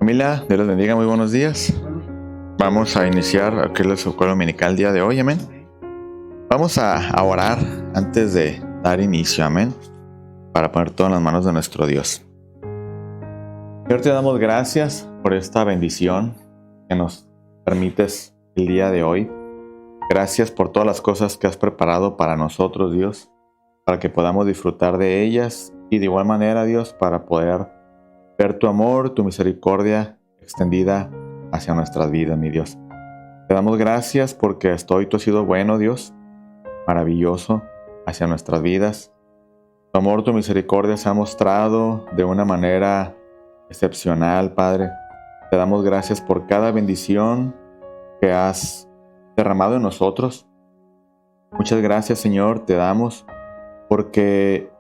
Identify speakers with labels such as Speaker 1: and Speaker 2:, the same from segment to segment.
Speaker 1: Familia, Dios les bendiga, muy buenos días. Vamos a iniciar aquí la escuela dominical el día de hoy, amén. Vamos a orar antes de dar inicio, amén, para poner todo en las manos de nuestro Dios. Señor, te damos gracias por esta bendición que nos permites el día de hoy. Gracias por todas las cosas que has preparado para nosotros, Dios, para que podamos disfrutar de ellas y de igual manera, Dios, para poder ver tu amor, tu misericordia extendida hacia nuestras vidas, mi Dios. Te damos gracias porque tú has sido bueno, Dios, maravilloso hacia nuestras vidas. Tu amor, tu misericordia se ha mostrado de una manera excepcional, Padre. Te damos gracias por cada bendición que has derramado en nosotros. Muchas gracias, Señor, te damos porque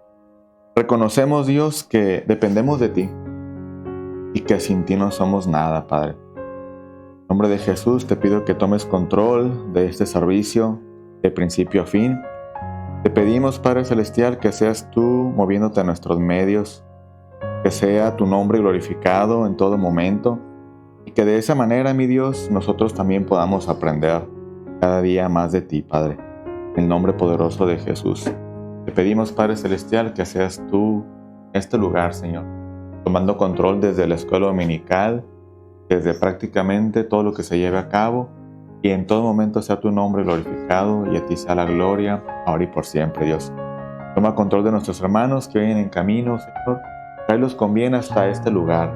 Speaker 1: reconocemos, Dios, que dependemos de ti y que sin ti no somos nada, Padre. En nombre de Jesús te pido que tomes control de este servicio de principio a fin. Te pedimos, Padre Celestial, que seas tú moviéndote a nuestros medios, que sea tu nombre glorificado en todo momento y que de esa manera, mi Dios, nosotros también podamos aprender cada día más de ti, Padre. En el nombre poderoso de Jesús. Te pedimos, Padre Celestial, que seas tú en este lugar, Señor, tomando control desde la escuela dominical, desde prácticamente todo lo que se lleve a cabo, y en todo momento sea tu nombre glorificado y a ti sea la gloria, ahora y por siempre, Dios. Toma control de nuestros hermanos que vienen en camino, Señor. Tráelos con bien hasta este lugar.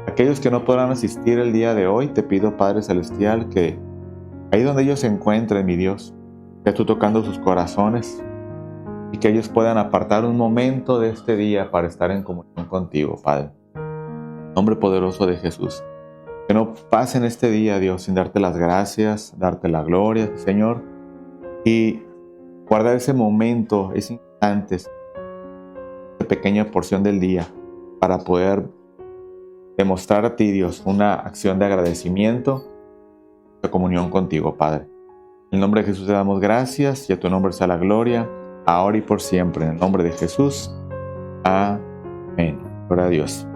Speaker 1: Aquellos que no podrán asistir el día de hoy, te pido, Padre Celestial, que ahí donde ellos se encuentren, mi Dios, que tú tocando sus corazones y que ellos puedan apartar un momento de este día para estar en comunión contigo, Padre. En nombre poderoso de Jesús. Que no pasen este día, Dios, sin darte las gracias, darte la gloria, Señor, y guardar ese momento, ese instante, esa pequeña porción del día para poder demostrar a ti, Dios, una acción de agradecimiento, de comunión contigo, Padre. En el nombre de Jesús te damos gracias y a tu nombre sea la gloria, ahora y por siempre. En el nombre de Jesús. Amén. Gloria a Dios.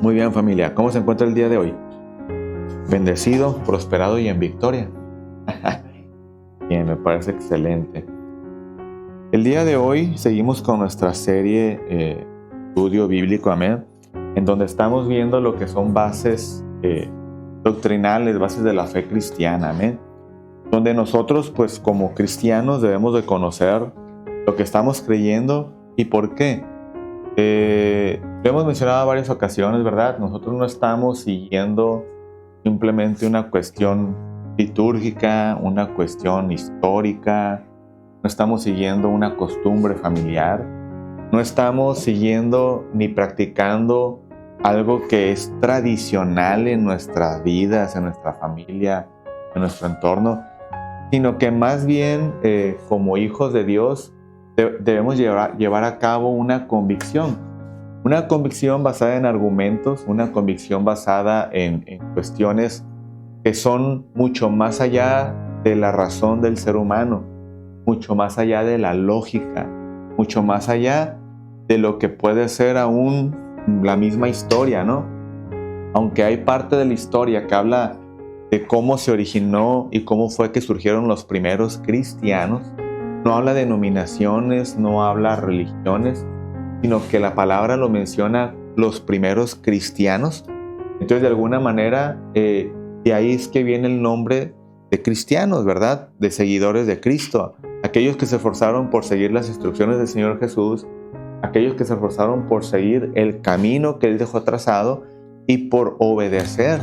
Speaker 1: Muy bien, familia. ¿Cómo se encuentra el día de hoy? Bendecido, prosperado y en victoria. Bien, me parece excelente. El día de hoy seguimos con nuestra serie Estudio Bíblico, amén, en donde estamos viendo lo que son bases doctrinales, bases de la fe cristiana, amén, donde nosotros, pues como cristianos, debemos de conocer lo que estamos creyendo y por qué. Lo hemos mencionado en varias ocasiones, ¿verdad? Nosotros no estamos siguiendo simplemente una cuestión litúrgica, una cuestión histórica, no estamos siguiendo una costumbre familiar, no estamos siguiendo ni practicando algo que es tradicional en nuestras vidas, en nuestra familia, en nuestro entorno, sino que más bien como hijos de Dios debemos llevar a cabo una convicción basada en argumentos, una convicción basada en cuestiones que son mucho más allá de la razón del ser humano, mucho más allá de la lógica, mucho más allá de lo que puede ser aún la misma historia, ¿no? Aunque hay parte de la historia que habla de cómo se originó y cómo fue que surgieron los primeros cristianos, no habla de denominaciones, no habla de religiones, sino que la palabra lo menciona los primeros cristianos. Entonces, de alguna manera, de ahí es que viene el nombre de cristianos, ¿verdad? De seguidores de Cristo. Aquellos que se esforzaron por seguir las instrucciones del Señor Jesús, aquellos que se esforzaron por seguir el camino que Él dejó trazado y por obedecer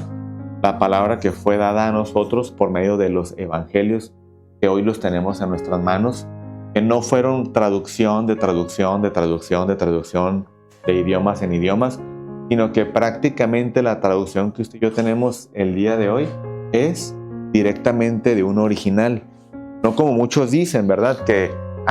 Speaker 1: la palabra que fue dada a nosotros por medio de los evangelios que hoy los tenemos en nuestras manos, que no fueron traducción de idiomas en idiomas, sino que prácticamente la traducción que usted y yo tenemos el día de hoy es directamente de un original. No como muchos dicen, ¿verdad? Que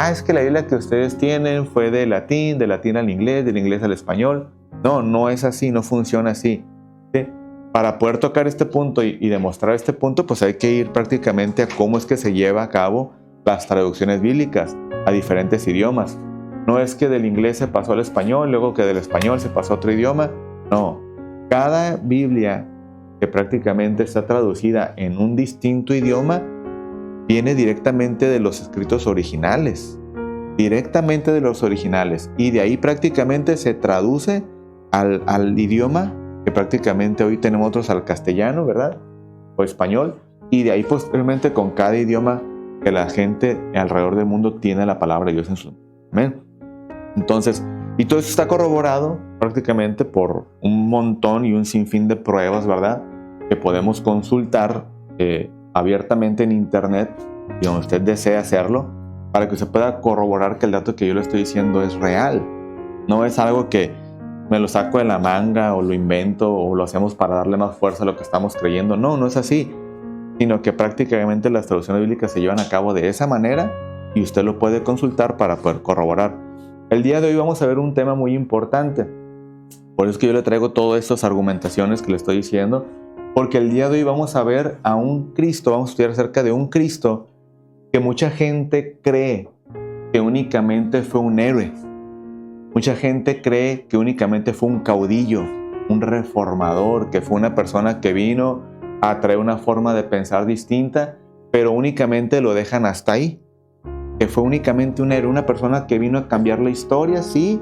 Speaker 1: es que la Biblia que ustedes tienen fue de latín al inglés, del inglés al español. No, no es así, no funciona así. ¿Sí? Para poder tocar este punto y demostrar este punto, pues hay que ir prácticamente a cómo es que se lleva a cabo las traducciones bíblicas a diferentes idiomas. No es que del inglés se pasó al español, luego que del español se pasó a otro idioma. No, cada Biblia que prácticamente está traducida en un distinto idioma viene directamente de los escritos originales, directamente de los originales, y de ahí prácticamente se traduce al idioma que prácticamente hoy tenemos nosotros, al castellano, ¿verdad? O español, y de ahí posteriormente con cada idioma que la gente alrededor del mundo tiene la palabra de Dios en su mente. Entonces, y todo eso está corroborado prácticamente por un montón y un sinfín de pruebas, ¿verdad? Que podemos consultar abiertamente en internet, y donde usted desee hacerlo, para que usted pueda corroborar que el dato que yo le estoy diciendo es real. No es algo que me lo saco de la manga o lo invento o lo hacemos para darle más fuerza a lo que estamos creyendo. No, no es así, sino que prácticamente las traducciones bíblicas se llevan a cabo de esa manera y usted lo puede consultar para poder corroborar. El día de hoy vamos a ver un tema muy importante. Por eso es que yo le traigo todas estas argumentaciones que le estoy diciendo, porque el día de hoy vamos a ver a un Cristo, vamos a estudiar acerca de un Cristo que mucha gente cree que únicamente fue un héroe. Mucha gente cree que únicamente fue un caudillo, un reformador, que fue una persona que vino a traer una forma de pensar distinta, pero únicamente lo dejan hasta ahí. Que fue únicamente un héroe, una persona que vino a cambiar la historia, sí,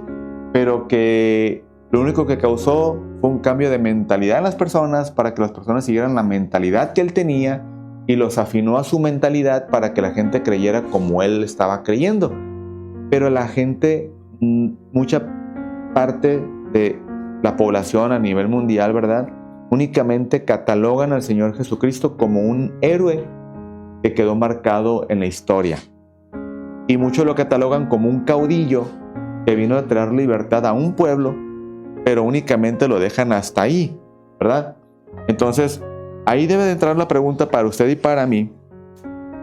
Speaker 1: pero que lo único que causó fue un cambio de mentalidad en las personas para que las personas siguieran la mentalidad que él tenía y los afinó a su mentalidad para que la gente creyera como él estaba creyendo. Pero la gente, mucha parte de la población a nivel mundial, ¿verdad?, únicamente catalogan al Señor Jesucristo como un héroe que quedó marcado en la historia. Y muchos lo catalogan como un caudillo que vino a traer libertad a un pueblo, pero únicamente lo dejan hasta ahí, ¿verdad? Entonces, ahí debe de entrar la pregunta para usted y para mí: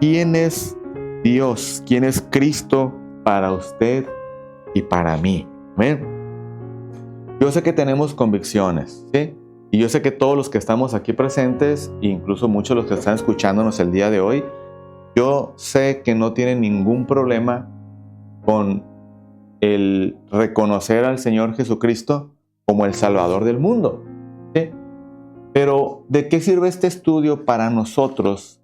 Speaker 1: ¿quién es Dios? ¿Quién es Cristo para usted y para mí? ¿Ven? Yo sé que tenemos convicciones, ¿sí? Y yo sé que todos los que estamos aquí presentes, incluso muchos de los que están escuchándonos el día de hoy, yo sé que no tienen ningún problema con el reconocer al Señor Jesucristo como el Salvador del mundo, ¿sí? Pero, ¿de qué sirve este estudio para nosotros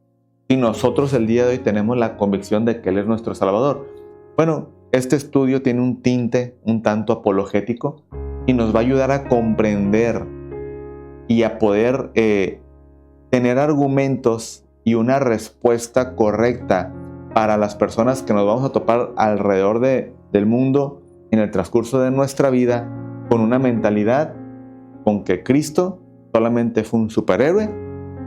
Speaker 1: si nosotros el día de hoy tenemos la convicción de que Él es nuestro Salvador? Bueno, este estudio tiene un tinte un tanto apologético y nos va a ayudar a comprender y a poder tener argumentos y una respuesta correcta para las personas que nos vamos a topar alrededor del mundo en el transcurso de nuestra vida, con una mentalidad con que Cristo solamente fue un superhéroe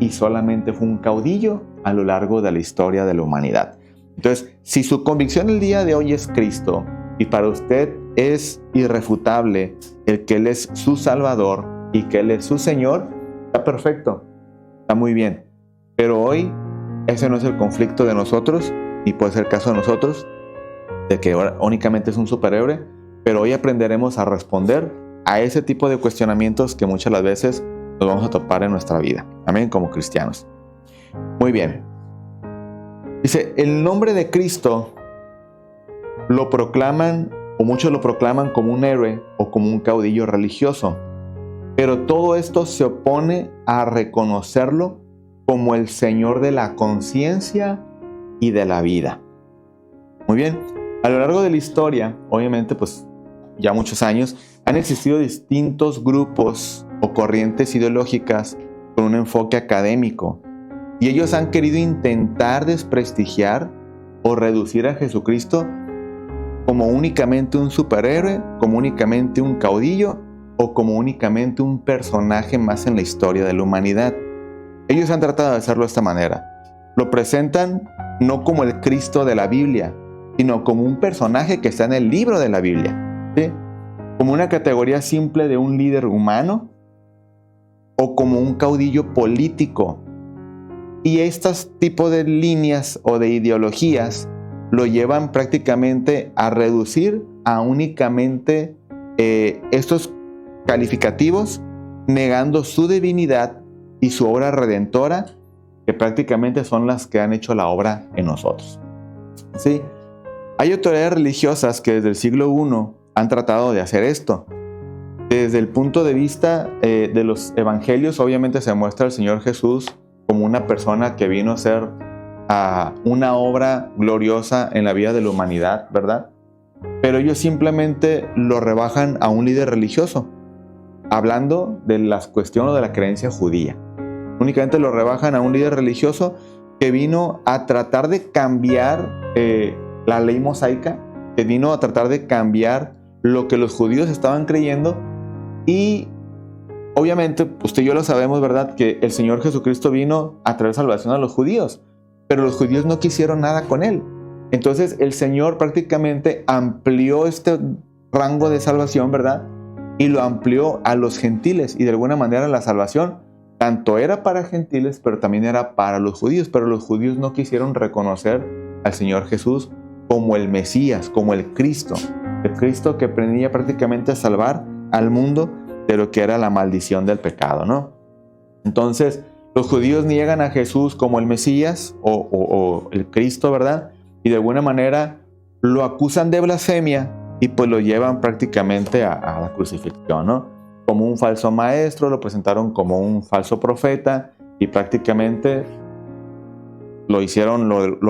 Speaker 1: y solamente fue un caudillo a lo largo de la historia de la humanidad. Entonces, si su convicción el día de hoy es Cristo y para usted es irrefutable el que Él es su Salvador y que Él es su Señor, está perfecto, está muy bien. Pero hoy ese no es el conflicto de nosotros, y puede ser el caso de nosotros, de que únicamente es un superhéroe, pero hoy aprenderemos a responder a ese tipo de cuestionamientos que muchas las veces nos vamos a topar en nuestra vida. Amén, como cristianos. Muy bien. Dice, el nombre de Cristo lo proclaman, o muchos lo proclaman como un héroe o como un caudillo religioso. Pero todo esto se opone a reconocerlo como el Señor de la conciencia y de la vida. Muy bien. A lo largo de la historia, obviamente, pues ya muchos años, han existido distintos grupos o corrientes ideológicas con un enfoque académico, y ellos han querido intentar desprestigiar o reducir a Jesucristo como únicamente un superhéroe, como únicamente un caudillo o como únicamente un personaje más en la historia de la humanidad. Ellos han tratado de hacerlo de esta manera. Lo presentan no como el Cristo de la Biblia, sino como un personaje que está en el libro de la Biblia, ¿sí? Como una categoría simple de un líder humano o como un caudillo político. Y estos tipos de líneas o de ideologías lo llevan prácticamente a reducir a únicamente estos calificativos, negando su divinidad y su obra redentora, que prácticamente son las que han hecho la obra en nosotros. ¿Sí? Hay autoridades religiosas que desde el siglo I han tratado de hacer esto, Desde el punto de vista de los evangelios, obviamente se muestra al Señor Jesús como una persona que vino a ser una obra gloriosa en la vida de la humanidad, ¿verdad? Pero ellos simplemente lo rebajan a un líder religioso, hablando de las cuestiones de la creencia judía. Únicamente lo rebajan a un líder religioso que vino a tratar de cambiar la ley mosaica, que vino a tratar de cambiar lo que los judíos estaban creyendo. Y obviamente, usted y yo lo sabemos, ¿verdad?, que el Señor Jesucristo vino a traer salvación a los judíos, pero los judíos no quisieron nada con Él. Entonces el Señor prácticamente amplió este rango de salvación, ¿verdad?, y lo amplió a los gentiles, y de alguna manera la salvación tanto era para gentiles, pero también era para los judíos, pero los judíos no quisieron reconocer al Señor Jesús como el Mesías, como el Cristo que venía prácticamente a salvar al mundo de lo que era la maldición del pecado, ¿no? Entonces, los judíos niegan a Jesús como el Mesías o el Cristo, ¿verdad? Y de alguna manera lo acusan de blasfemia y pues lo llevan prácticamente a la crucifixión, ¿no? Como un falso maestro, lo presentaron como un falso profeta y prácticamente lo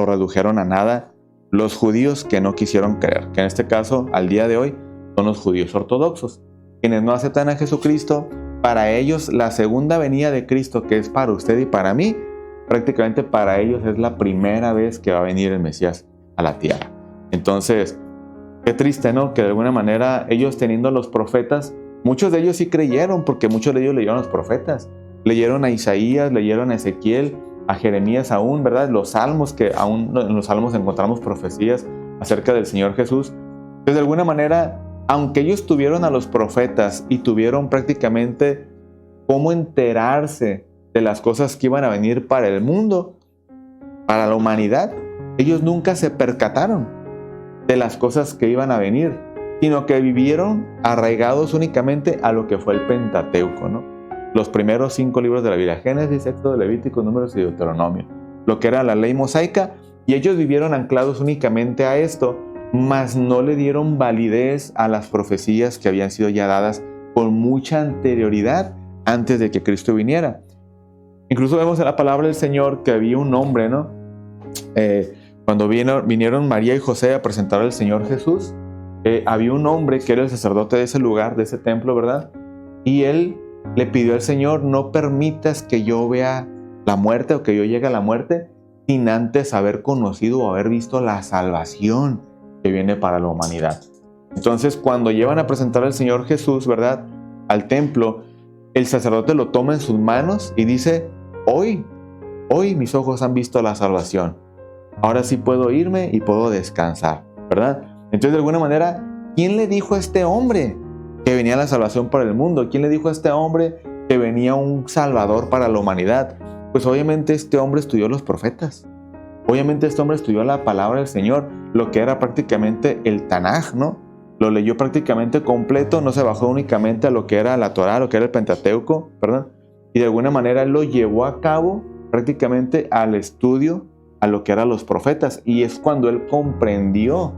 Speaker 1: redujeron a nada los judíos que no quisieron creer, que en este caso, al día de hoy, son los judíos ortodoxos. Quienes no aceptan a Jesucristo, para ellos la segunda venida de Cristo, que es para usted y para mí, prácticamente para ellos es la primera vez que va a venir el Mesías a la tierra. Entonces, qué triste, ¿no? Que de alguna manera ellos teniendo los profetas, muchos de ellos sí creyeron, porque muchos de ellos leyeron los profetas. Leyeron a Isaías, leyeron a Ezequiel, a Jeremías aún, ¿verdad? Los salmos, que aún en los salmos encontramos profecías acerca del Señor Jesús. Entonces, de alguna manera, aunque ellos tuvieron a los profetas y tuvieron prácticamente cómo enterarse de las cosas que iban a venir para el mundo, para la humanidad, ellos nunca se percataron de las cosas que iban a venir, sino que vivieron arraigados únicamente a lo que fue el Pentateuco, ¿no? Los primeros 5 libros de la Biblia, Génesis, Éxodo, Levítico, Números y Deuteronomio, lo que era la ley mosaica, y ellos vivieron anclados únicamente a esto, mas no le dieron validez a las profecías que habían sido ya dadas con mucha anterioridad antes de que Cristo viniera. Incluso vemos en la palabra del Señor que había un hombre, ¿no? Cuando vinieron María y José a presentar al Señor Jesús, había un hombre que era el sacerdote de ese lugar, de ese templo, ¿verdad? Y él le pidió al Señor: no permitas que yo vea la muerte o que yo llegue a la muerte sin antes haber conocido o haber visto la salvación que viene para la humanidad. Entonces, cuando llevan a presentar al Señor Jesús, ¿verdad?, al templo, el sacerdote lo toma en sus manos y dice: hoy mis ojos han visto la salvación. Ahora sí puedo irme y puedo descansar, ¿verdad? Entonces, de alguna manera, ¿quién le dijo a este hombre que venía la salvación para el mundo? ¿Quién le dijo a este hombre que venía un salvador para la humanidad? Pues obviamente este hombre estudió los profetas. Obviamente este hombre estudió la palabra del Señor, lo que era prácticamente el Tanaj, ¿no? Lo leyó prácticamente completo, no se bajó únicamente a lo que era la Torá, lo que era el Pentateuco, ¿verdad? Y de alguna manera él lo llevó a cabo prácticamente al estudio, a lo que eran los profetas. Y es cuando él comprendió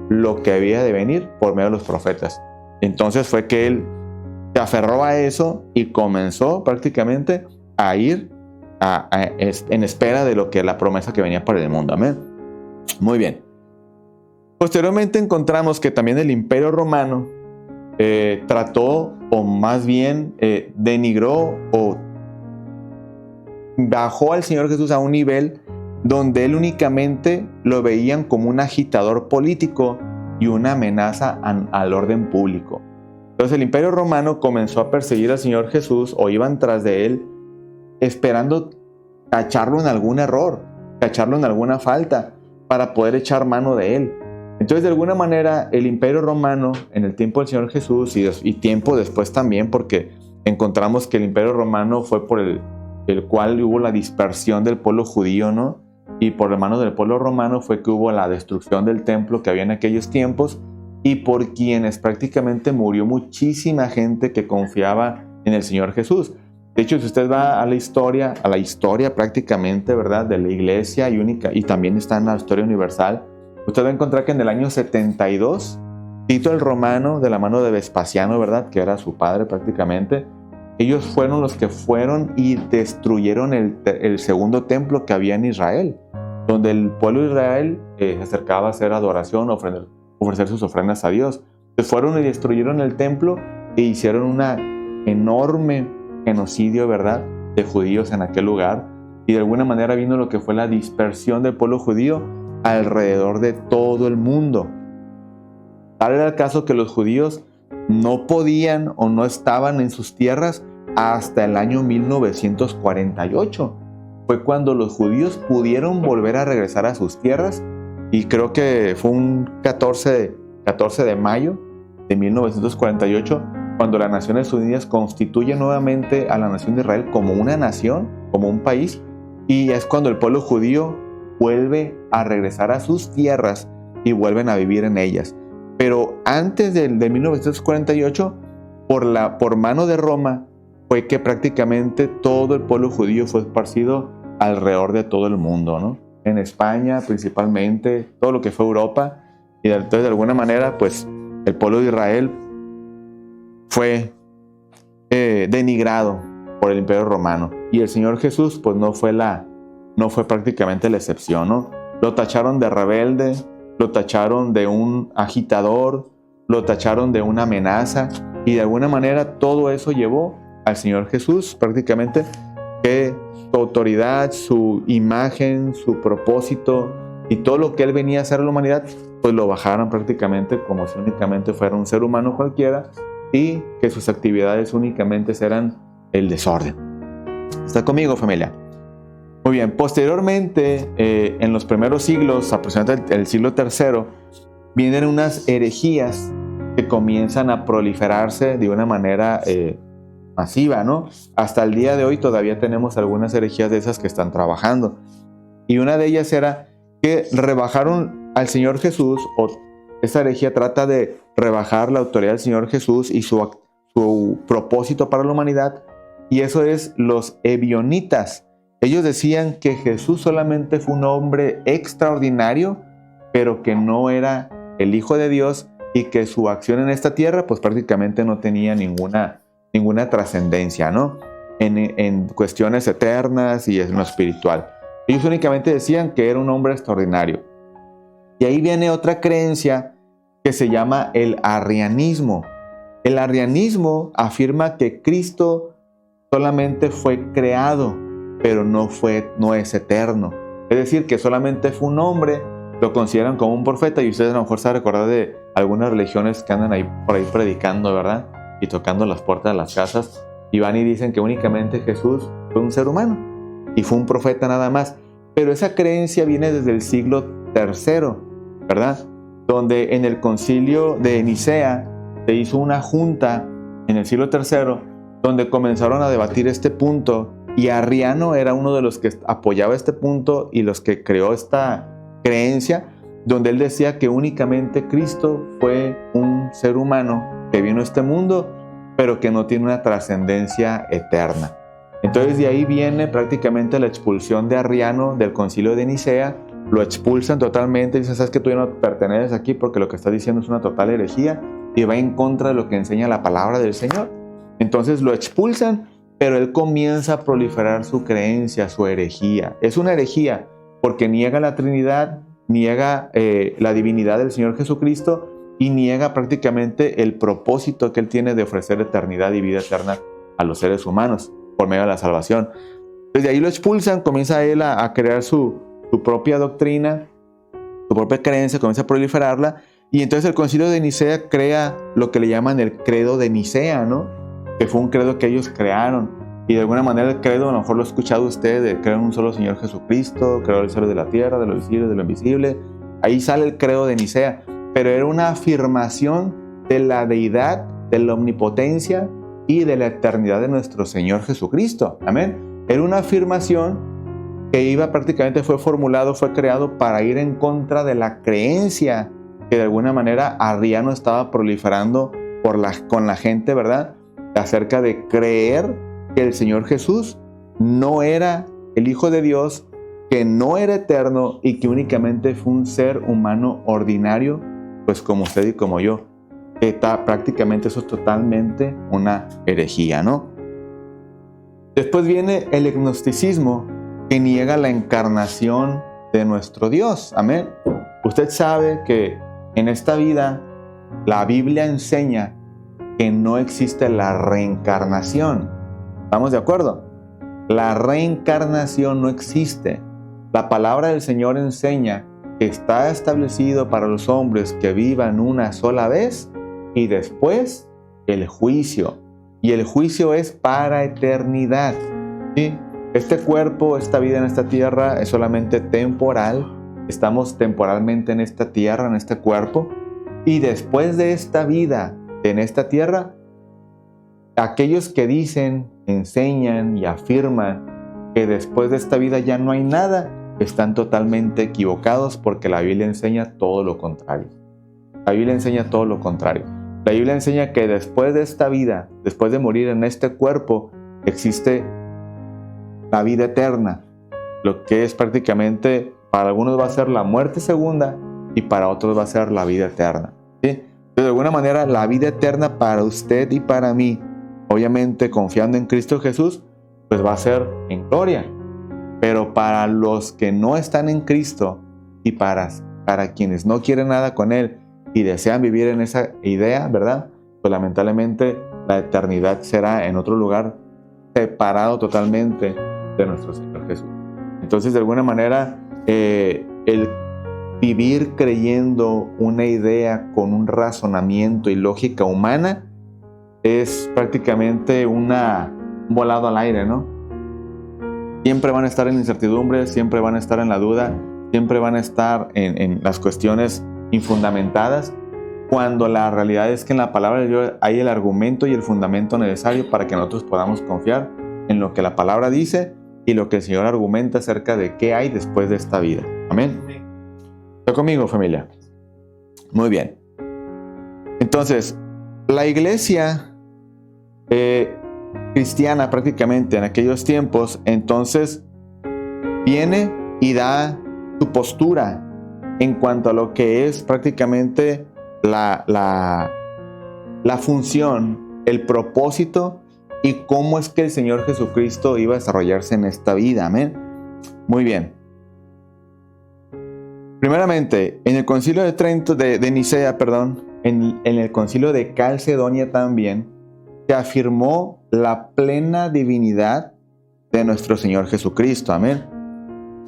Speaker 1: lo que había de venir por medio de los profetas. Entonces fue que él se aferró a eso y comenzó prácticamente a ir en espera de lo que la promesa que venía para el mundo. Amén. Muy bien. Posteriormente encontramos que también el Imperio Romano trató, o más bien denigró o bajó al Señor Jesús a un nivel donde él únicamente lo veían como un agitador político y una amenaza al orden público. Entonces el Imperio Romano comenzó a perseguir al Señor Jesús, o iban tras de él esperando cacharlo en algún error, cacharlo en alguna falta para poder echar mano de él. Entonces, de alguna manera, el Imperio Romano en el tiempo del Señor Jesús y tiempo después también, porque encontramos que el Imperio Romano fue por el cual hubo la dispersión del pueblo judío, ¿no? Y por la mano del pueblo romano fue que hubo la destrucción del templo que había en aquellos tiempos, y por quienes prácticamente murió muchísima gente que confiaba en el Señor Jesús. De hecho, si usted va a la historia prácticamente, ¿verdad?, de la iglesia y única, y también está en la historia universal, usted va a encontrar que en el año 72 Tito el Romano, de la mano de Vespasiano, ¿verdad?, que era su padre prácticamente, ellos fueron los que fueron y destruyeron el segundo templo que había en Israel, donde el pueblo de Israel se acercaba a hacer adoración, ofrecer sus ofrendas a Dios. Entonces fueron y destruyeron el templo e hicieron una enorme genocidio, ¿verdad?, de judíos en aquel lugar. Y de alguna manera vino lo que fue la dispersión del pueblo judío alrededor de todo el mundo. Tal era el caso que los judíos no podían o no estaban en sus tierras hasta el año 1948. Fue cuando los judíos pudieron volver a regresar a sus tierras, y creo que fue un 14 de mayo de 1948 cuando las Naciones Unidas constituyen nuevamente a la nación de Israel como una nación, como un país, y es cuando el pueblo judío vuelve a regresar a sus tierras y vuelven a vivir en ellas. Pero antes de 1948, por mano de Roma, fue que prácticamente todo el pueblo judío fue esparcido alrededor de todo el mundo, ¿no? En España principalmente, todo lo que fue Europa, y entonces de alguna manera, pues, el pueblo de Israel fue denigrado por el Imperio Romano. Y el Señor Jesús, pues, no fue prácticamente la excepción, ¿no? Lo tacharon de rebelde, lo tacharon de un agitador, lo tacharon de una amenaza, y de alguna manera todo eso llevó al Señor Jesús prácticamente que su autoridad, su imagen, su propósito y todo lo que Él venía a hacer a la humanidad, pues lo bajaron prácticamente como si únicamente fuera un ser humano cualquiera, y que sus actividades únicamente serán el desorden. ¿Está conmigo, familia? Muy bien, posteriormente, en los primeros siglos, aproximadamente el siglo III, vienen unas herejías que comienzan a proliferarse de una manera masiva, ¿no? Hasta el día de hoy todavía tenemos algunas herejías de esas que están trabajando. Y una de ellas era que rebajaron al Señor Jesús, o esta herejía trata de rebajar la autoridad del Señor Jesús y su propósito para la humanidad, y eso es los ebionitas. Ellos decían que Jesús solamente fue un hombre extraordinario, pero que no era el Hijo de Dios, y que su acción en esta tierra pues prácticamente no tenía ninguna trascendencia, ¿no? En cuestiones eternas y en lo espiritual. Ellos únicamente decían que era un hombre extraordinario. Y ahí viene otra creencia que se llama el arrianismo. El arrianismo afirma que Cristo solamente fue creado, pero no es eterno. Es decir, que solamente fue un hombre, lo consideran como un profeta, y ustedes a lo mejor se van a recordar de algunas religiones que andan por ahí predicando, ¿verdad?, y tocando las puertas de las casas, y van y dicen que únicamente Jesús fue un ser humano y fue un profeta nada más. Pero esa creencia viene desde el siglo III, ¿verdad?, donde en el concilio de Nicea se hizo una junta en el siglo III donde comenzaron a debatir este punto, y Arriano era uno de los que apoyaba este punto y los que creó esta creencia, donde él decía que únicamente Cristo fue un ser humano que vino a este mundo, pero que no tiene una trascendencia eterna. Entonces de ahí viene prácticamente la expulsión de Arriano del concilio de Nicea. Lo expulsan totalmente y dicen: sabes que tú ya no perteneces aquí porque lo que estás diciendo es una total herejía y va en contra de lo que enseña la palabra del Señor. Entonces lo expulsan, pero él comienza a proliferar su creencia, su herejía. Es una herejía porque niega la Trinidad, niega la divinidad del Señor Jesucristo, y niega prácticamente el propósito que Él tiene de ofrecer eternidad y vida eterna a los seres humanos por medio de la salvación. Desde ahí lo expulsan, comienza él a crear su propia doctrina, su propia creencia, comienza a proliferarla, y entonces el concilio de Nicea crea lo que le llaman el credo de Nicea, ¿no?, que fue un credo que ellos crearon. Y de alguna manera el credo, a lo mejor lo ha escuchado usted, de creer en un solo Señor Jesucristo, creador del cielo y de la tierra, de lo visible, de lo invisible. Ahí sale el credo de Nicea, pero era una afirmación de la deidad, de la omnipotencia y de la eternidad de nuestro Señor Jesucristo. Amén. Era una afirmación que fue creado para ir en contra de la creencia que de alguna manera Arriano estaba proliferando con la gente, ¿verdad?, acerca de creer que el Señor Jesús no era el Hijo de Dios, que no era eterno y que únicamente fue un ser humano ordinario, pues como usted y como yo, prácticamente eso es totalmente una herejía, ¿no? Después viene el gnosticismo, que niega la encarnación de nuestro Dios. Amén. Usted sabe que en esta vida la Biblia enseña que no existe la reencarnación. ¿Estamos de acuerdo? La reencarnación no existe. La palabra del Señor enseña que está establecido para los hombres que vivan una sola vez y después el juicio. Y el juicio es para eternidad. ¿Sí? Este cuerpo, esta vida en esta tierra es solamente temporal. Estamos temporalmente en esta tierra, en este cuerpo. Y después de esta vida en esta tierra, aquellos que dicen, enseñan y afirman que después de esta vida ya no hay nada, están totalmente equivocados, porque la Biblia enseña todo lo contrario. La Biblia enseña todo lo contrario. La Biblia enseña que después de esta vida, después de morir en este cuerpo, existe la vida eterna, lo que es prácticamente, para algunos va a ser la muerte segunda y para otros va a ser la vida eterna, ¿sí? De alguna manera, la vida eterna para usted y para mí, obviamente confiando en Cristo Jesús, pues va a ser en gloria. Pero para los que no están en Cristo y para quienes no quieren nada con Él y desean vivir en esa idea, ¿verdad? Pues lamentablemente la eternidad será en otro lugar, separado totalmente de nuestro Señor Jesús. Entonces, de alguna manera, el vivir creyendo una idea con un razonamiento y lógica humana es prácticamente un volado al aire, ¿no? Siempre van a estar en incertidumbre, siempre van a estar en la duda, siempre van a estar en las cuestiones infundamentadas, cuando la realidad es que en la palabra de Dios hay el argumento y el fundamento necesario para que nosotros podamos confiar en lo que la palabra dice y lo que el Señor argumenta acerca de qué hay después de esta vida. Amén. ¿Está conmigo, familia? Muy bien. Entonces, la iglesia cristiana prácticamente en aquellos tiempos, entonces viene y da su postura en cuanto a lo que es prácticamente la función, el propósito y cómo es que el Señor Jesucristo iba a desarrollarse en esta vida. Amén. Muy bien. Primeramente, en el concilio de Trento, de Nicea, en el concilio de Calcedonia también, se afirmó la plena divinidad de nuestro Señor Jesucristo. Amén.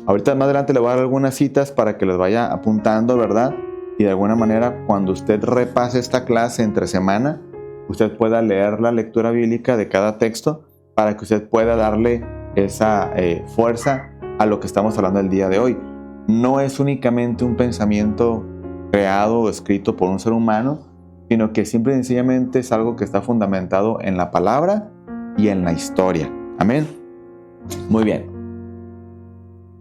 Speaker 1: Ahorita más adelante le voy a dar algunas citas para que los vaya apuntando, ¿verdad? Y de alguna manera, cuando usted repase esta clase entre semana, usted pueda leer la lectura bíblica de cada texto para que usted pueda darle esa fuerza a lo que estamos hablando el día de hoy. No es únicamente un pensamiento creado o escrito por un ser humano, sino que simple y sencillamente es algo que está fundamentado en la palabra y en la historia. Amén. Muy bien.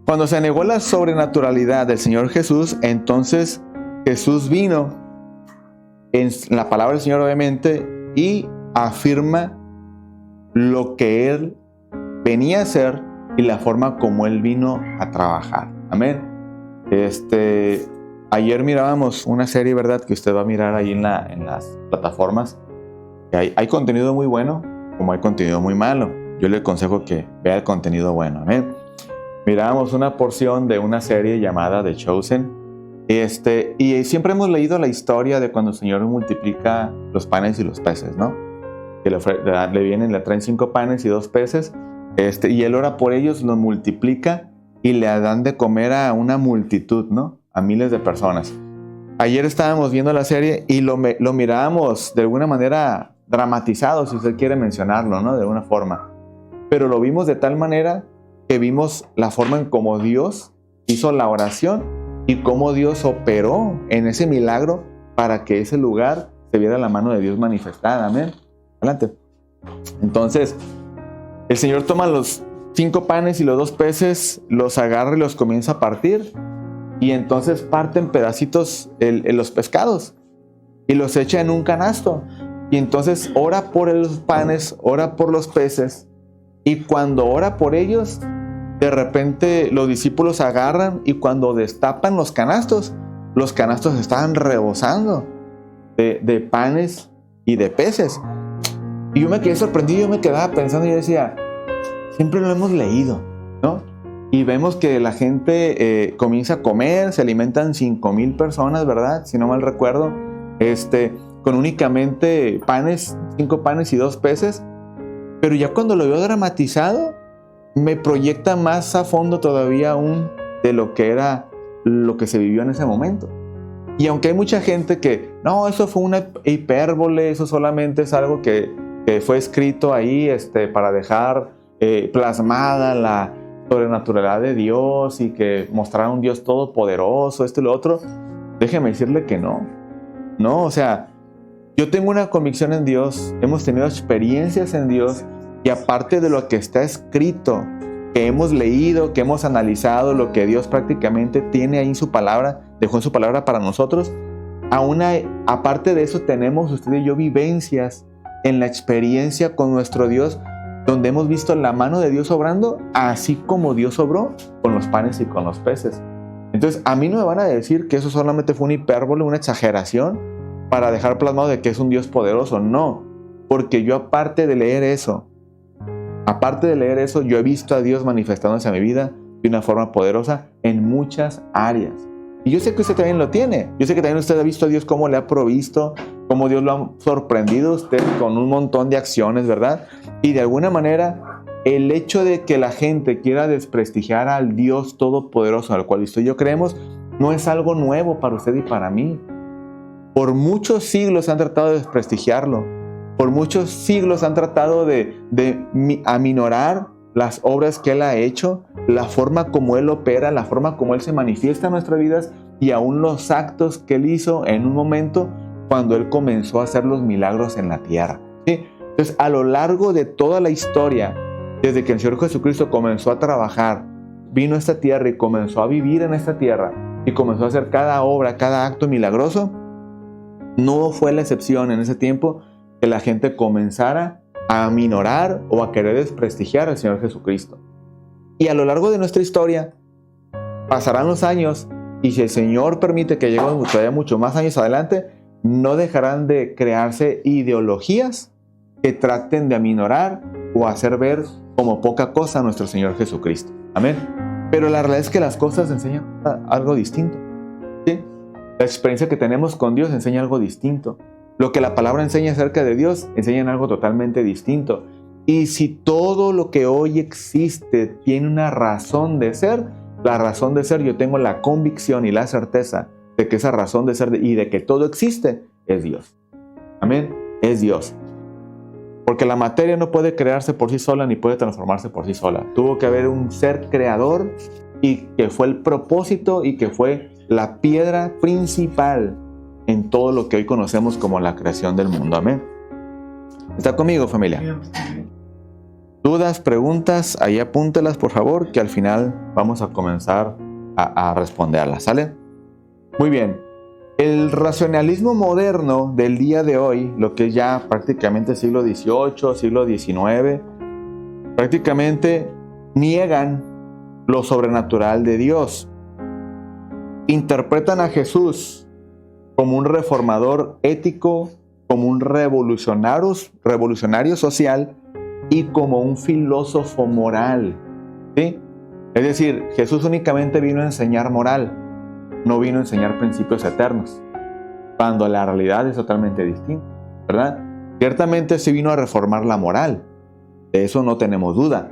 Speaker 1: Cuando se negó la sobrenaturalidad del Señor Jesús, entonces Jesús vino en la palabra del Señor, obviamente, y afirma lo que Él venía a hacer y la forma como Él vino a trabajar. Amén. Ayer mirábamos una serie, ¿verdad?, que usted va a mirar ahí en las plataformas. Hay contenido muy bueno, como hay contenido muy malo. Yo le aconsejo que vea el contenido bueno. Amén. Mirábamos una porción de una serie llamada The Chosen. Y siempre hemos leído la historia de cuando el Señor multiplica los panes y los peces, ¿no? Que le traen 5 panes y 2 peces. Y Él ora por ellos, los multiplica y le dan de comer a una multitud, ¿no? A miles de personas. Ayer estábamos viendo la serie y lo mirábamos de alguna manera dramatizado, si usted quiere mencionarlo, ¿no? De alguna forma. Pero lo vimos de tal manera que vimos la forma en cómo Dios hizo la oración y cómo Dios operó en ese milagro para que ese lugar se viera la mano de Dios manifestada. Amén. Adelante. Entonces, el Señor toma los 5 panes y los 2 peces, los agarra y los comienza a partir. Y entonces parte en pedacitos los pescados y los echa en un canasto. Y entonces ora por los panes, ora por los peces. Y cuando ora por ellos, de repente los discípulos agarran y cuando destapan los canastos estaban rebosando. de panes y de peces. Y yo me quedé sorprendido, yo me quedaba pensando y yo decía, siempre lo hemos leído, ¿no? Y vemos que la gente comienza a comer, se alimentan 5,000 personas, ¿verdad? Si no mal recuerdo, con únicamente 5 panes y 2 peces. Pero ya cuando lo veo dramatizado, me proyecta más a fondo todavía aún de lo que era lo que se vivió en ese momento. Y aunque hay mucha gente que, no, eso fue una hipérbole, eso solamente es algo que fue escrito ahí para dejar plasmada la sobrenaturalidad de Dios y que mostrara un Dios todopoderoso, esto y lo otro, déjeme decirle que no. No, o sea, yo tengo una convicción en Dios, hemos tenido experiencias en Dios y aparte de lo que está escrito, que hemos leído, que hemos analizado, lo que Dios prácticamente tiene ahí en su palabra, dejó en su palabra para nosotros, aparte de eso tenemos usted y yo vivencias en la experiencia con nuestro Dios, donde hemos visto la mano de Dios obrando, así como Dios obró con los panes y con los peces. Entonces, a mí no me van a decir que eso solamente fue una hipérbole, una exageración, para dejar plasmado de que es un Dios poderoso. No, porque yo aparte de leer eso, yo he visto a Dios manifestándose en mi vida de una forma poderosa en muchas áreas. Y yo sé que usted también lo tiene. Yo sé que también usted ha visto a Dios cómo le ha provisto, cómo Dios lo ha sorprendido a usted con un montón de acciones, ¿verdad? Y de alguna manera, el hecho de que la gente quiera desprestigiar al Dios todopoderoso al cual usted y yo creemos, no es algo nuevo para usted y para mí. Por muchos siglos han tratado de desprestigiarlo. Por muchos siglos han tratado de aminorar las obras que Él ha hecho, la forma como Él opera, la forma como Él se manifiesta en nuestras vidas y aún los actos que Él hizo en un momento cuando Él comenzó a hacer los milagros en la tierra. ¿Sí? Entonces, a lo largo de toda la historia, desde que el Señor Jesucristo comenzó a trabajar, vino a esta tierra y comenzó a vivir en esta tierra y comenzó a hacer cada obra, cada acto milagroso, no fue la excepción en ese tiempo que la gente comenzara a aminorar o a querer desprestigiar al Señor Jesucristo. Y a lo largo de nuestra historia pasarán los años y si el Señor permite que lleguemos todavía muchos más años adelante, no dejarán de crearse ideologías que traten de aminorar o hacer ver como poca cosa a nuestro Señor Jesucristo. Amén. Pero la realidad es que las cosas enseñan algo distinto. ¿Sí? La experiencia que tenemos con Dios enseña algo distinto. Lo que la palabra enseña acerca de Dios enseña algo totalmente distinto. Y si todo lo que hoy existe tiene una razón de ser, la razón de ser, yo tengo la convicción y la certeza de que esa razón de ser y de que todo existe es Dios. Amén. Es Dios. Porque la materia no puede crearse por sí sola ni puede transformarse por sí sola. Tuvo que haber un ser creador y que fue el propósito y que fue la piedra principal en todo lo que hoy conocemos como la creación del mundo. Amén. ¿Está conmigo, familia? ¿Dudas, preguntas? Ahí apúntelas, por favor, que al final vamos a comenzar a responderlas. ¿Sale? Muy bien. El racionalismo moderno del día de hoy, lo que es ya prácticamente siglo XVIII, siglo XIX, prácticamente niegan lo sobrenatural de Dios. Interpretan a Jesús como un reformador ético, como un revolucionario social y como un filósofo moral. ¿Sí? Es decir, Jesús únicamente vino a enseñar moral, no vino a enseñar principios eternos, cuando la realidad es totalmente distinta, ¿verdad? Ciertamente sí vino a reformar la moral, de eso no tenemos duda,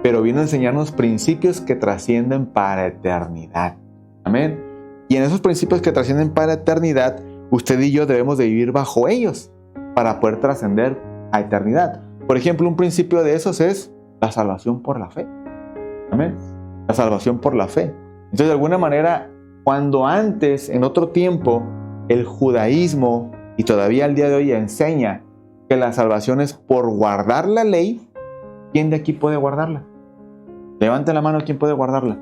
Speaker 1: pero vino a enseñarnos principios que trascienden para eternidad. Amén. Y en esos principios que trascienden para eternidad, usted y yo debemos de vivir bajo ellos para poder trascender a eternidad. Por ejemplo, un principio de esos es la salvación por la fe. Amén. La salvación por la fe. Entonces, de alguna manera, cuando antes, en otro tiempo, el judaísmo, y todavía al día de hoy enseña que la salvación es por guardar la ley, ¿quién de aquí puede guardarla? Levante la mano, ¿quién puede guardarla?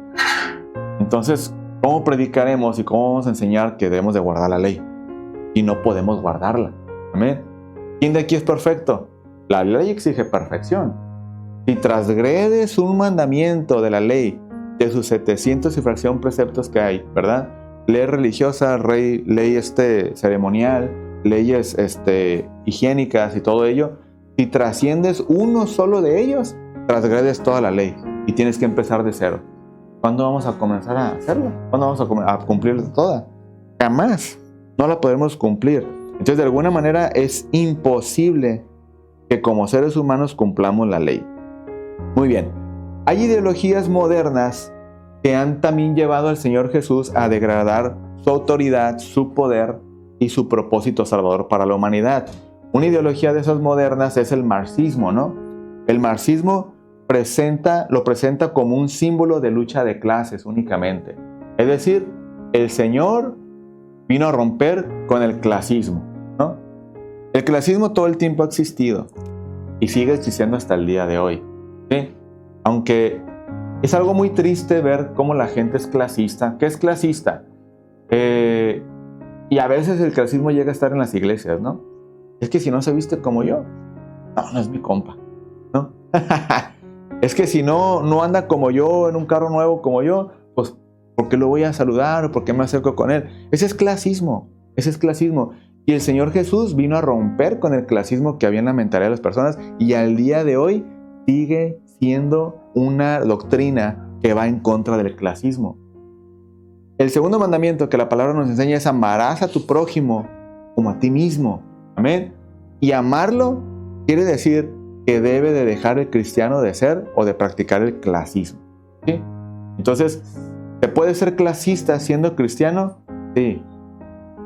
Speaker 1: Entonces, ¿cómo predicaremos y cómo vamos a enseñar que debemos de guardar la ley? Y no podemos guardarla. Amén. ¿Quién de aquí es perfecto? La ley exige perfección. Si transgredes un mandamiento de la ley, de sus 700 y fracción preceptos que hay, ¿verdad? Ley religiosa, ley ceremonial, leyes higiénicas y todo ello, si trasciendes uno solo de ellos, transgredes toda la ley y tienes que empezar de cero. ¿Cuándo vamos a comenzar a hacerlo? ¿Cuándo vamos a cumplirla toda? Jamás. No la podemos cumplir. Entonces, de alguna manera, es imposible que como seres humanos cumplamos la ley. Muy bien. Hay ideologías modernas que han también llevado al Señor Jesús a degradar su autoridad, su poder y su propósito salvador para la humanidad. Una ideología de esas modernas es el marxismo, ¿no? El marxismo lo presenta como un símbolo de lucha de clases únicamente. Es decir, el Señor vino a romper con el clasismo, ¿no? El clasismo todo el tiempo ha existido y sigue existiendo hasta el día de hoy, ¿sí? Aunque es algo muy triste ver cómo la gente es clasista. ¿Qué es clasista? Y a veces el clasismo llega a estar en las iglesias, ¿no? Es que si no se viste como yo, no es mi compa, ¿no? Es que si no anda como yo, en un carro nuevo como yo, pues ¿por qué lo voy a saludar o por qué me acerco con él? Ese es clasismo, ese es clasismo. Y el Señor Jesús vino a romper con el clasismo que había en la mentalidad de las personas y al día de hoy sigue siendo una doctrina que va en contra del clasismo. El segundo mandamiento que la palabra nos enseña es amarás a tu prójimo como a ti mismo. Amén. Y amarlo quiere decir que debe de dejar el cristiano de ser o de practicar el clasismo, ¿sí? Entonces, ¿se puede ser clasista siendo cristiano? Sí.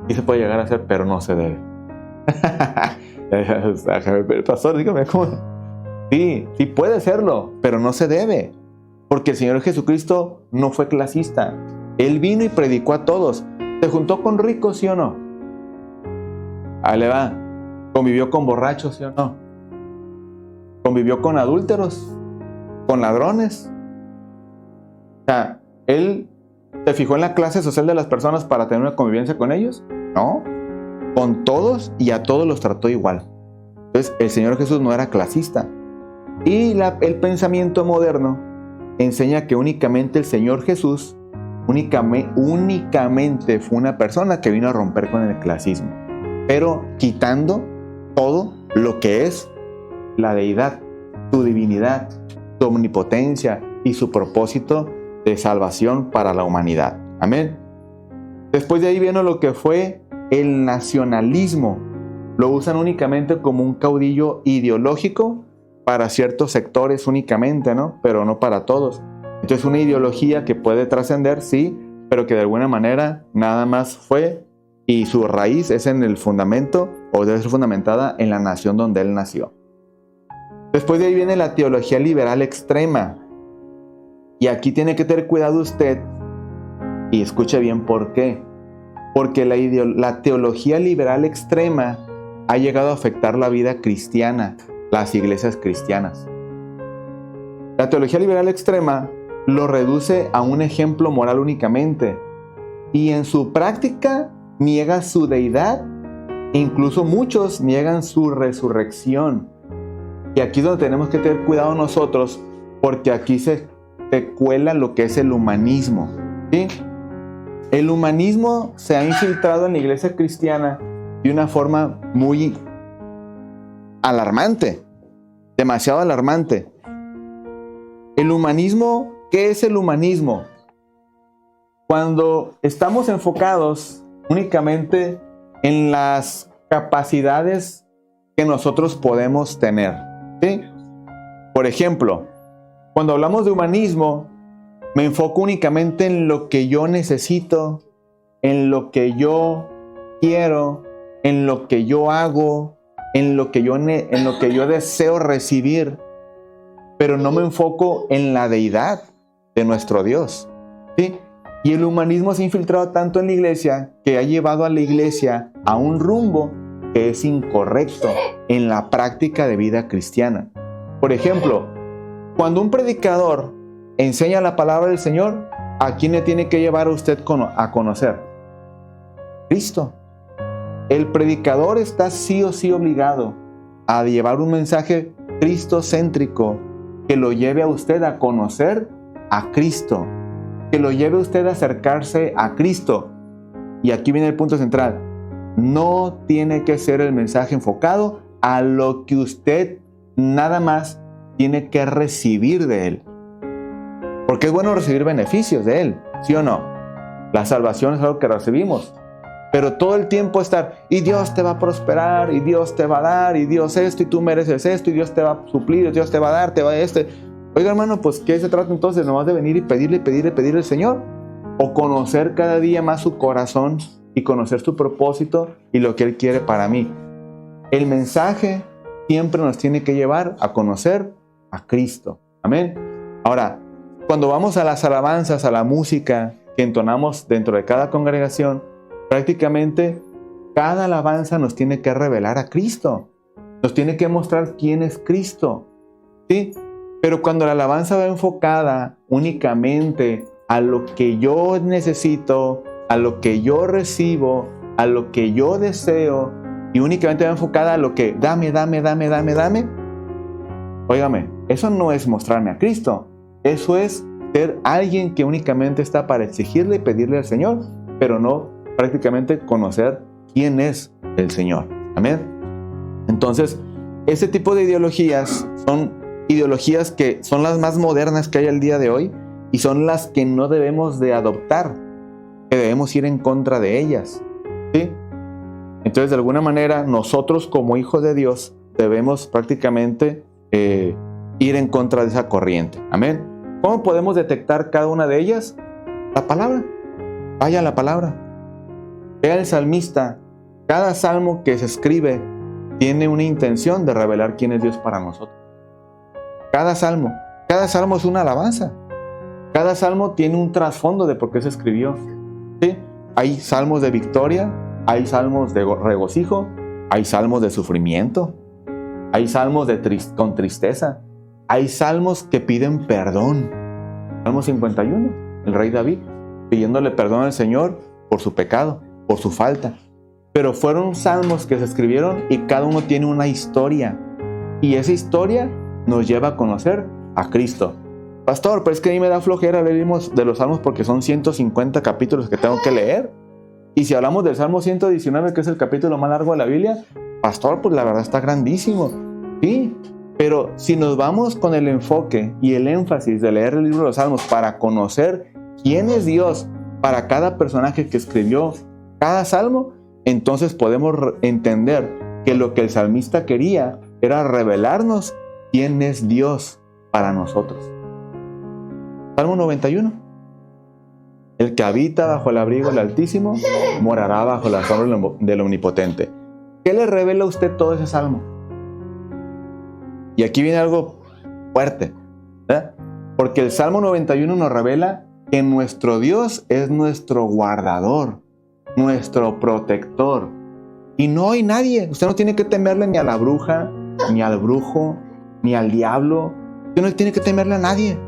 Speaker 1: Y se puede llegar a ser, pero no se debe. Pastor, dígame cómo. Sí puede serlo, pero no se debe. Porque el Señor Jesucristo no fue clasista. Él vino y predicó a todos. ¿Se juntó con ricos, sí o no? Ahí le va. ¿Convivió con borrachos, sí o no? ¿Convivió con adúlteros? ¿Con ladrones? O sea, ¿él se fijó en la clase social de las personas para tener una convivencia con ellos? No. Con todos y a todos los trató igual. Entonces, el Señor Jesús no era clasista. Y el pensamiento moderno enseña que únicamente el Señor Jesús únicamente fue una persona que vino a romper con el clasismo, pero quitando todo lo que es la deidad, su divinidad, su omnipotencia y su propósito de salvación para la humanidad. Amén. Después de ahí viene lo que fue el nacionalismo. Lo usan únicamente como un caudillo ideológico para ciertos sectores únicamente, ¿no? Pero no para todos. Entonces, una ideología que puede trascender, sí, pero que de alguna manera nada más fue y su raíz es en el fundamento o debe ser fundamentada en la nación donde él nació. Después de ahí viene la teología liberal extrema. Y aquí tiene que tener cuidado usted y escuche bien por qué. Porque la teología liberal extrema ha llegado a afectar la vida cristiana, las iglesias cristianas. La teología liberal extrema lo reduce a un ejemplo moral únicamente y en su práctica niega su deidad e incluso muchos niegan su resurrección. Y aquí es donde tenemos que tener cuidado nosotros porque aquí se cuela lo que es el humanismo, ¿sí? El humanismo se ha infiltrado en la iglesia cristiana de una forma muy alarmante, demasiado alarmante. El humanismo, ¿qué es el humanismo? Cuando estamos enfocados únicamente en las capacidades que nosotros podemos tener, ¿sí? Por ejemplo, cuando hablamos de humanismo, me enfoco únicamente en lo que yo necesito, en lo que yo quiero, en lo que yo hago, en lo que yo deseo recibir, pero no me enfoco en la deidad de nuestro Dios, ¿sí? Y el humanismo se ha infiltrado tanto en la iglesia que ha llevado a la iglesia a un rumbo que es incorrecto en la práctica de vida cristiana. Por ejemplo, cuando un predicador enseña la palabra del Señor, ¿a quién le tiene que llevar a usted a conocer? Cristo. El predicador está sí o sí obligado a llevar un mensaje cristocéntrico que lo lleve a usted a conocer a Cristo, que lo lleve a usted a acercarse a Cristo. Y aquí viene el punto central. No tiene que ser el mensaje enfocado a lo que usted nada más tiene que recibir de él. Porque es bueno recibir beneficios de él, ¿sí o no? La salvación es algo que recibimos. Pero todo el tiempo estar, y Dios te va a prosperar, y Dios te va a dar, y Dios esto, y tú mereces esto, y Dios te va a suplir, y Dios te va a dar, te va a este. Oiga, hermano, pues ¿qué se trata entonces? ¿Nomás de venir y pedirle al Señor? ¿O conocer cada día más su corazón y conocer su propósito y lo que Él quiere para mí? El mensaje siempre nos tiene que llevar a conocer a Cristo. Amén. Ahora, cuando vamos a las alabanzas, a la música que entonamos dentro de cada congregación, prácticamente cada alabanza nos tiene que revelar a Cristo. Nos tiene que mostrar quién es Cristo. ¿Sí? Pero cuando la alabanza va enfocada únicamente a lo que yo necesito, a lo que yo recibo, a lo que yo deseo, y únicamente va enfocada a lo que dame, óigame, eso no es mostrarme a Cristo. Eso es ser alguien que únicamente está para exigirle y pedirle al Señor, pero no prácticamente conocer quién es el Señor. Amén. Entonces, ese tipo de ideologías son ideologías que son las más modernas que hay al día de hoy y son las que no debemos de adoptar, que debemos ir en contra de ellas, ¿sí? Entonces, de alguna manera, nosotros como hijos de Dios debemos prácticamente ir en contra de esa corriente. Amén. ¿Cómo podemos detectar cada una de ellas? La palabra. Vaya a la palabra. Vea el salmista. Cada salmo que se escribe tiene una intención de revelar quién es Dios para nosotros. Cada salmo es una alabanza. Cada salmo tiene un trasfondo de por qué se escribió. ¿Sí? Hay salmos de victoria, hay salmos de regocijo, hay salmos de sufrimiento, hay salmos con tristeza, hay salmos que piden perdón. Salmo 51, el rey David, pidiéndole perdón al Señor por su pecado, por su falta. Pero fueron salmos que se escribieron y cada uno tiene una historia. Y esa historia nos lleva a conocer a Cristo. Pastor, pero es que a mí me da flojera leer de los salmos porque son 150 capítulos que tengo que leer. Y si hablamos del Salmo 119, que es el capítulo más largo de la Biblia, pastor, pues la verdad está grandísimo. Sí, pero si nos vamos con el enfoque y el énfasis de leer el libro de los Salmos para conocer quién es Dios para cada personaje que escribió cada salmo, entonces podemos entender que lo que el salmista quería era revelarnos quién es Dios para nosotros. Salmo 91. El que habita bajo el abrigo del Altísimo morará bajo la sombra del Omnipotente. ¿Qué le revela a usted todo ese salmo? Y aquí viene algo fuerte, ¿verdad? Porque el Salmo 91 nos revela que nuestro Dios es nuestro guardador, nuestro protector. Y no hay nadie. Usted no tiene que temerle ni a la bruja, ni al brujo, ni al diablo. Usted no tiene que temerle a nadie.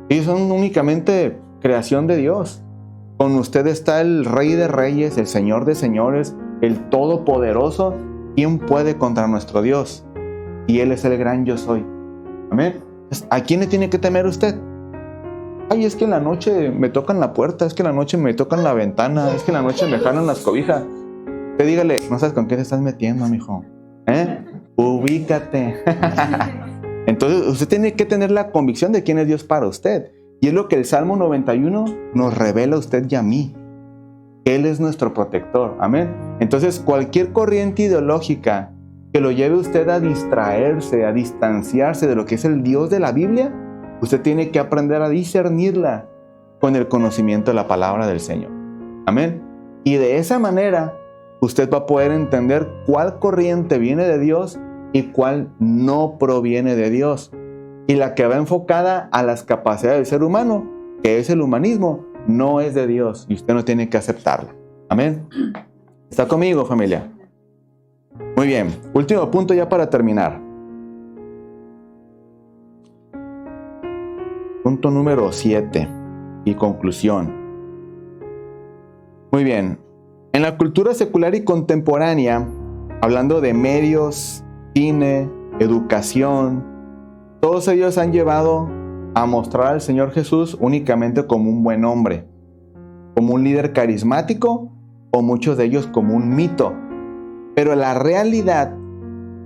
Speaker 1: Ellos son únicamente creación de Dios. Con usted está el Rey de Reyes, el Señor de Señores, el Todopoderoso. ¿Quién puede contra nuestro Dios? Y Él es el gran yo soy. Amén. ¿A quién le tiene que temer usted? Ay, es que en la noche me tocan la puerta, es que en la noche me tocan la ventana, es que en la noche me jalan las cobijas. Usted dígale, no sabes con qué te estás metiendo, mijo. Ubícate. Entonces, usted tiene que tener la convicción de quién es Dios para usted. Y es lo que el Salmo 91 nos revela a usted y a mí. Él es nuestro protector. Amén. Entonces, cualquier corriente ideológica que lo lleve usted a distraerse, a distanciarse de lo que es el Dios de la Biblia, usted tiene que aprender a discernirla con el conocimiento de la palabra del Señor. Amén. Y de esa manera, usted va a poder entender cuál corriente viene de Dios y cuál no proviene de Dios. Y la que va enfocada a las capacidades del ser humano, que es el humanismo, no es de Dios y usted no tiene que aceptarla. Amén. ¿Está conmigo, familia? Muy bien. Último punto ya para terminar. Punto número 7 y conclusión. Muy bien. En la cultura secular y contemporánea, hablando de medios, cine, educación, todos ellos han llevado a mostrar al Señor Jesús únicamente como un buen hombre, como un líder carismático o muchos de ellos como un mito. Pero la realidad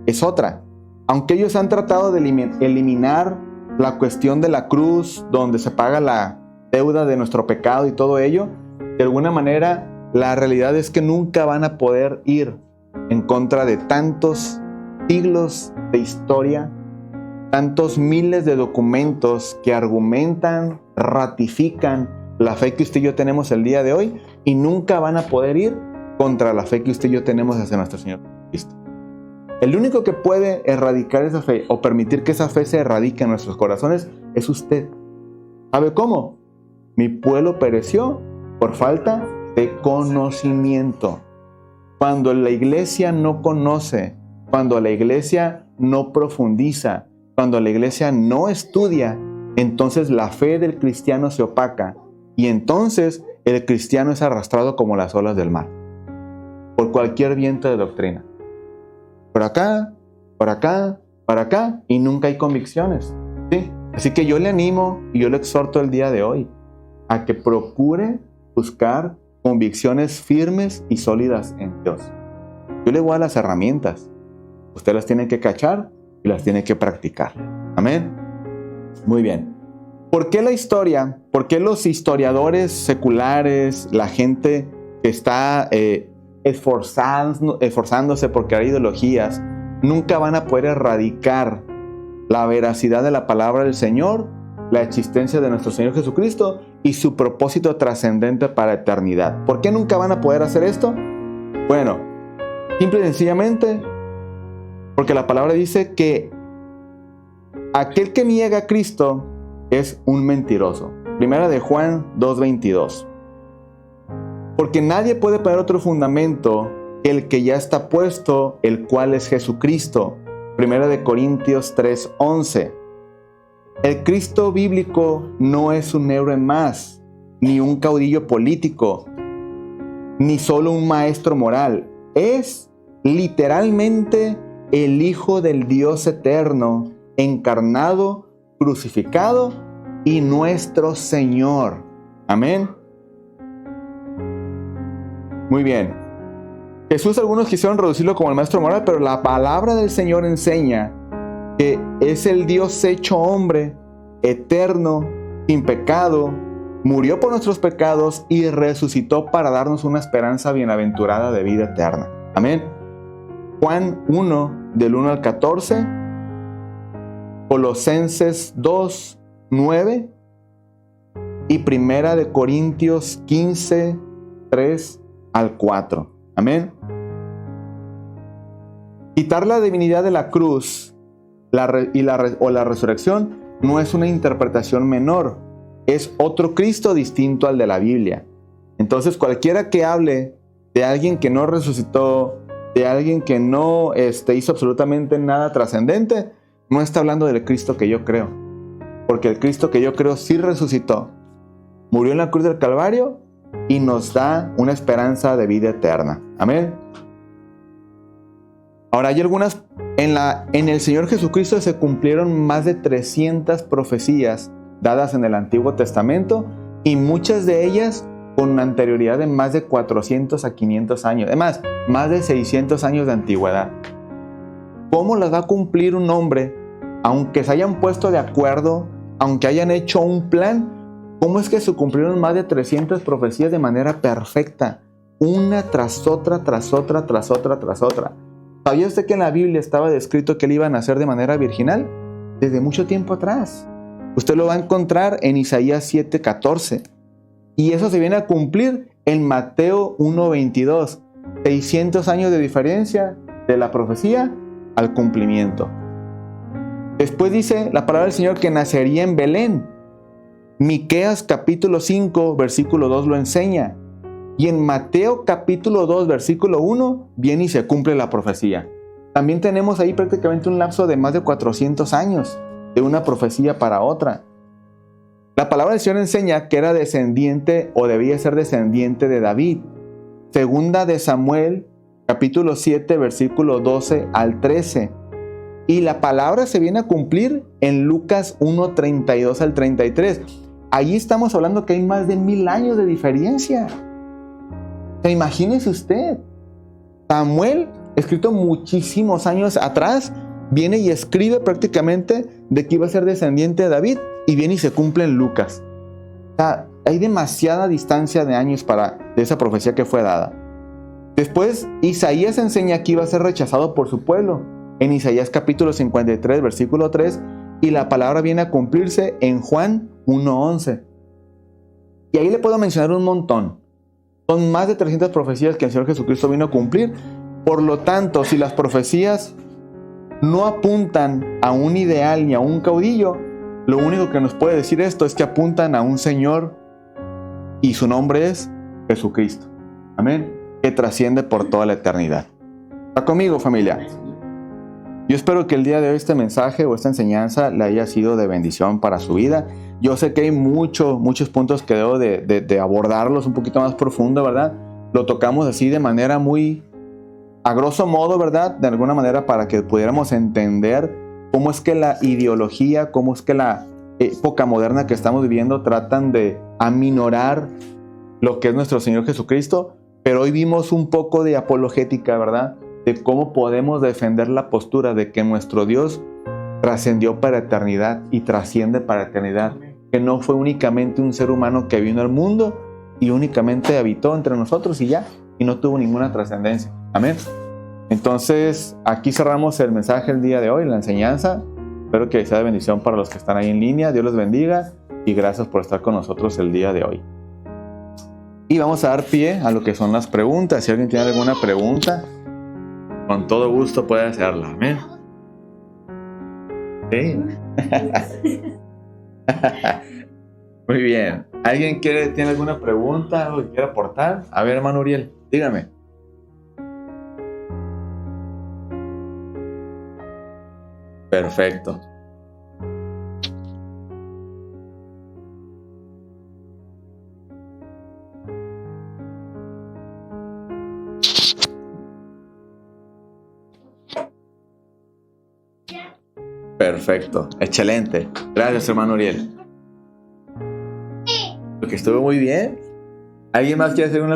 Speaker 1: es otra. Aunque ellos han tratado de eliminar la cuestión de la cruz, donde se paga la deuda de nuestro pecado y todo ello, de alguna manera la realidad es que nunca van a poder ir en contra de tantos siglos de historia, tantos miles de documentos que argumentan, ratifican la fe que usted y yo tenemos el día de hoy, y nunca van a poder ir contra la fe que usted y yo tenemos hacia nuestro Señor Cristo. El único que puede erradicar esa fe o permitir que esa fe se erradique en nuestros corazones es usted. ¿Sabe cómo? Mi pueblo pereció por falta de conocimiento. Cuando la iglesia no conoce, cuando la iglesia no profundiza, cuando la iglesia no estudia, entonces la fe del cristiano se opaca y entonces el cristiano es arrastrado como las olas del mar por cualquier viento de doctrina. Por acá, por acá, por acá, y nunca hay convicciones, ¿sí? Así que yo le animo y yo le exhorto el día de hoy a que procure buscar convicciones firmes y sólidas en Dios. Yo le voy a dar las herramientas. Usted las tiene que cachar y las tiene que practicar. Amén. Muy bien. ¿Por qué la historia? ¿Por qué los historiadores seculares, la gente que está esforzándose por crear ideologías, nunca van a poder erradicar la veracidad de la palabra del Señor, la existencia de nuestro Señor Jesucristo y su propósito trascendente para la eternidad? ¿Por qué nunca van a poder hacer esto? Bueno, simple y sencillamente porque la palabra dice que aquel que niega a Cristo es un mentiroso. Primera de Juan 2:22. Porque nadie puede poner otro fundamento que el que ya está puesto, el cual es Jesucristo. Primera de Corintios 3:11. El Cristo bíblico no es un héroe más, ni un caudillo político, ni solo un maestro moral. Es literalmente el Hijo del Dios eterno, encarnado, crucificado y nuestro Señor. Amén. Muy bien. Jesús, algunos quisieron reducirlo como el maestro moral, pero la palabra del Señor enseña que es el Dios hecho hombre, eterno, sin pecado, murió por nuestros pecados y resucitó para darnos una esperanza bienaventurada de vida eterna. Amén. Juan 1, del 1 al 14, Colosenses 2, 9 y Primera de Corintios 15, 3 al 4. Amén. Quitar la divinidad de la cruz la resurrección no es una interpretación menor, es otro Cristo distinto al de la Biblia. Entonces cualquiera que hable de alguien que no resucitó, de alguien que no hizo absolutamente nada trascendente, no está hablando del Cristo que yo creo. Porque el Cristo que yo creo sí resucitó, murió en la cruz del Calvario y nos da una esperanza de vida eterna. Amén. Ahora hay algunas, en el Señor Jesucristo se cumplieron más de 300 profecías dadas en el Antiguo Testamento y muchas de ellas con anterioridad de más de 400 a 500 años. Además, más de 600 años de antigüedad. ¿Cómo las va a cumplir un hombre, aunque se hayan puesto de acuerdo, aunque hayan hecho un plan? ¿Cómo es que se cumplieron más de 300 profecías de manera perfecta? Una tras otra, tras otra, tras otra, tras otra. ¿Sabía usted que en la Biblia estaba descrito que él iba a nacer de manera virginal? Desde mucho tiempo atrás. Usted lo va a encontrar en Isaías 7:14. Y eso se viene a cumplir en Mateo 1:22. 600 años de diferencia de la profecía al cumplimiento. Después dice la palabra del Señor que nacería en Belén. Miqueas capítulo 5, versículo 2 lo enseña. Y en Mateo capítulo 2, versículo 1, viene y se cumple la profecía. También tenemos ahí prácticamente un lapso de más de 400 años, de una profecía para otra. La palabra del Señor enseña que era descendiente o debía ser descendiente de David. Segunda de Samuel, capítulo 7, versículo 12 al 13. Y la palabra se viene a cumplir en Lucas 1, 32 al 33. Ahí estamos hablando que hay más de 1000 años de diferencia. sea, imagínese usted. Samuel, escrito muchísimos años atrás, viene y escribe prácticamente de que iba a ser descendiente de David y viene y se cumple en Lucas. O sea, hay demasiada distancia de años de esa profecía que fue dada. Después, Isaías enseña que iba a ser rechazado por su pueblo, en Isaías capítulo 53, versículo 3, y la palabra viene a cumplirse en Juan 1:11. Y ahí le puedo mencionar un montón. Son más de 300 profecías que el Señor Jesucristo vino a cumplir. Por lo tanto, si las profecías no apuntan a un ideal ni a un caudillo, lo único que nos puede decir esto es que apuntan a un Señor y su nombre es Jesucristo. Amén. Que trasciende por toda la eternidad. ¿Está conmigo, familia? Yo espero que el día de hoy este mensaje o esta enseñanza le haya sido de bendición para su vida. Yo sé que hay muchos puntos que debo de abordarlos un poquito más profundo, ¿verdad? Lo tocamos así de manera muy a grosso modo, ¿verdad? De alguna manera para que pudiéramos entender cómo es que la ideología, cómo es que la época moderna que estamos viviendo tratan de aminorar lo que es nuestro Señor Jesucristo. Pero hoy vimos un poco de apologética, ¿verdad? De cómo podemos defender la postura de que nuestro Dios trascendió para eternidad y trasciende para eternidad. Que no fue únicamente un ser humano que vino al mundo y únicamente habitó entre nosotros y ya, y no tuvo ninguna trascendencia. Amén. Entonces, aquí cerramos el mensaje el día de hoy, la enseñanza. Espero que sea de bendición para los que están ahí en línea. Dios los bendiga y gracias por estar con nosotros el día de hoy. Y vamos a dar pie a lo que son las preguntas. Si alguien tiene alguna pregunta, con todo gusto puede hacerla. Amén. ¿Sí? Muy bien. ¿Alguien tiene alguna pregunta o quiere aportar? A ver, hermano Uriel, dígame. Perfecto. Perfecto, excelente. Gracias, hermano Uriel. Porque estuvo muy bien. ¿Alguien más quiere hacer una